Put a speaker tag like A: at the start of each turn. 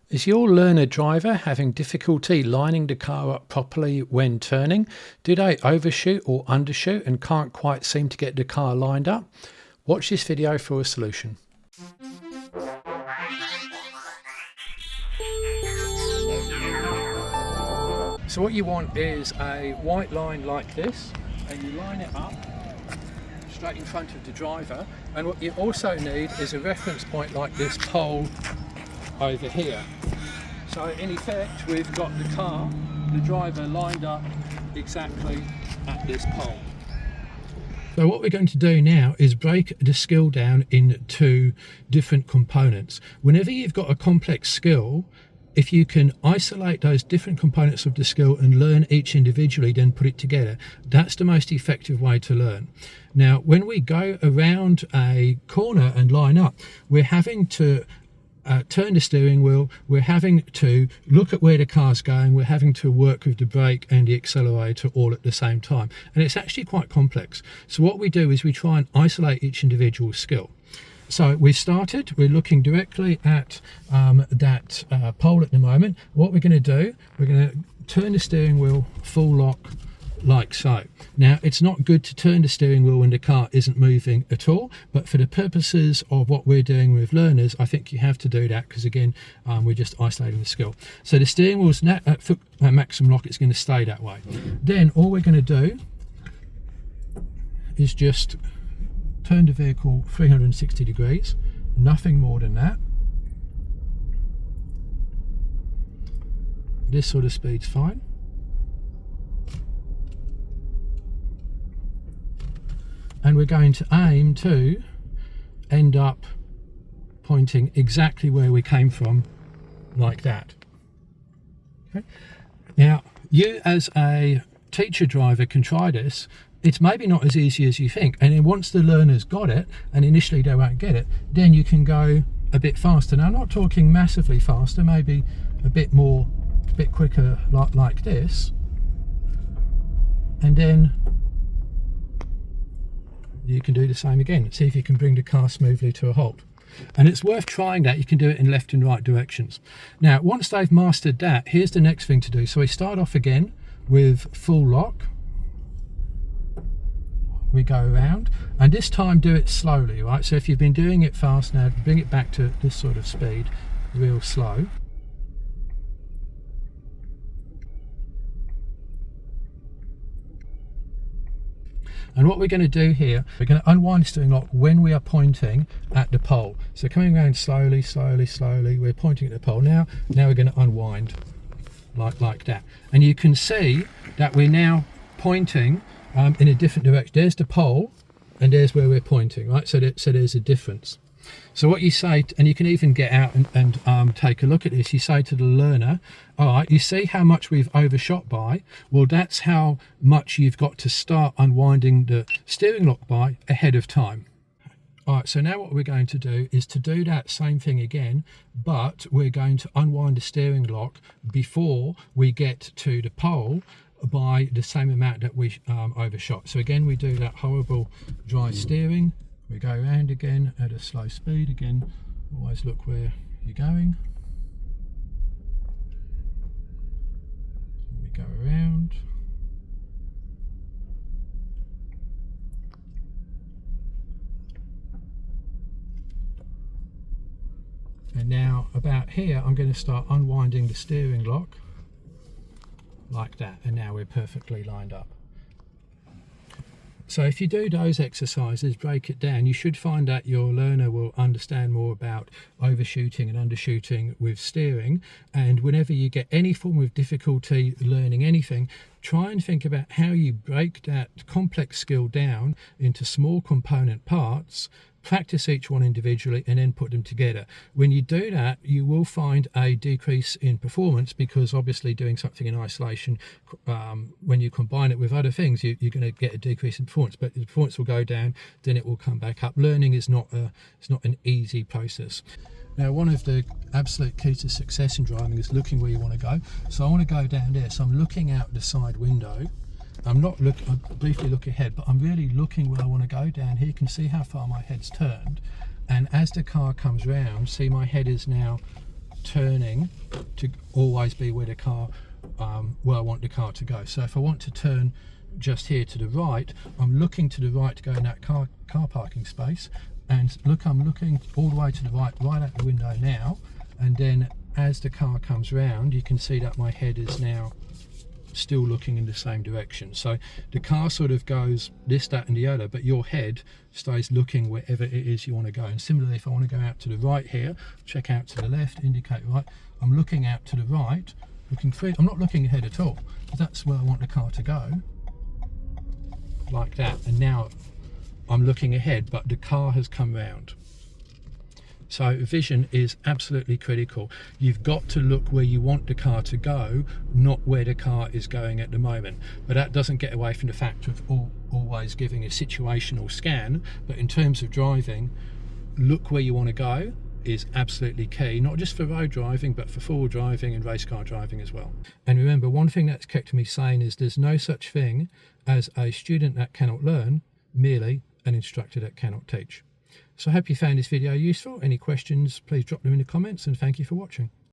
A: Is your learner driver having difficulty lining the car up properly when turning? Do they overshoot or undershoot and can't quite seem to get the car lined up? Watch this video for a solution. So what you want is a white line like this, and you line it up straight in front of the driver, and what you also need is a reference point like this pole over here. So in effect we've got the driver lined up exactly at this pole. So what we're going to do now is break the skill down into different components. Whenever you've got a complex skill, if you can isolate those different components of the skill and learn each individually, then put it together, that's the most effective way to learn. Now, when we go around a corner and line up, we're having to turn the steering wheel, we're having to look at where the car's going, we're having to work with the brake and the accelerator all at the same time. And it's actually quite complex. So what we do is we try and isolate each individual skill. So we started, we're looking directly at that pole at the moment. What we're going to do, we're going to turn the steering wheel full lock like so. Now, it's not good to turn the steering wheel when the car isn't moving at all, but for the purposes of what we're doing with learners, I think you have to do that because, again, we're just isolating the skill. So the steering wheel's at maximum lock, it's going to stay that way. Then all we're going to do is just turn the vehicle 360 degrees, nothing more than that. This sort of speed's fine. And we're going to aim to end up pointing exactly where we came from, like that. Okay. Now, you as a teacher driver can try this. It's maybe not as easy as you think, and then once the learner's got it, and initially they won't get it, then you can go a bit faster. Now, I'm not talking massively faster, maybe a bit quicker, like this, and then you can do the same again. See if you can bring the car smoothly to a halt. And it's worth trying that. You can do it in left and right directions. Now, once they've mastered that, here's the next thing to do. So we start off again with full lock. We go around, and this time do it slowly, right? So if you've been doing it fast, now bring it back to this sort of speed, real slow. And what we're going to do here, we're going to unwind the steering lock when we are pointing at the pole. So coming around slowly, slowly, slowly, we're pointing at the pole. Now we're going to unwind like that. And you can see that we're now pointing in a different direction. There's the pole, and there's where we're pointing, right? So there's a difference. So what you say, and you can even get out and take a look at this, you say to the learner, all right, you see how much we've overshot by? Well, that's how much you've got to start unwinding the steering lock by ahead of time. All right, so now what we're going to do is to do that same thing again, but we're going to unwind the steering lock before we get to the pole by the same amount that we overshot. So again, we do that horrible dry steering. We go around again at a slow speed. Again, always look where you're going. We go around. And now about here, I'm going to start unwinding the steering lock like that, and now we're perfectly lined up. So if you do those exercises, break it down, you should find that your learner will understand more about overshooting and undershooting with steering. And whenever you get any form of difficulty learning anything, try and think about how you break that complex skill down into small component parts, practice each one individually, and then put them together. When you do that, you will find a decrease in performance, because obviously doing something in isolation, when you combine it with other things, you're going to get a decrease in performance, but the performance will go down, then it will come back up. Learning is not an easy process. Now, one of the absolute keys to success in driving is looking where you want to go. So I want to go down there, so I'm looking out the side window. I'm not looking, I briefly look ahead, but I'm really looking where I want to go. Down here, you can see how far my head's turned, and as the car comes round, see my head is now turning to always be where the car, where I want the car to go. So if I want to turn just here to the right, I'm looking to the right to go in that car parking space, and look, I'm looking all the way to the right out the window now, and then as the car comes round, you can see that my head is now still looking in the same direction. So the car sort of goes this, that and the other, but your head stays looking wherever it is you want to go. And similarly, if I want to go out to the right here, check out to the left, indicate right, I'm looking out to the right, looking free. I'm not looking ahead at all. That's where I want the car to go, like that. And now I'm looking ahead, but the car has come round. So vision is absolutely critical. You've got to look where you want the car to go, not where the car is going at the moment. But that doesn't get away from the fact of always giving a situational scan. But in terms of driving, look where you want to go is absolutely key, not just for road driving, but for four-wheel driving and race car driving as well. And remember, one thing that's kept me sane is there's no such thing as a student that cannot learn, merely an instructor that cannot teach. So I hope you found this video useful. Any questions, please drop them in the comments, and thank you for watching.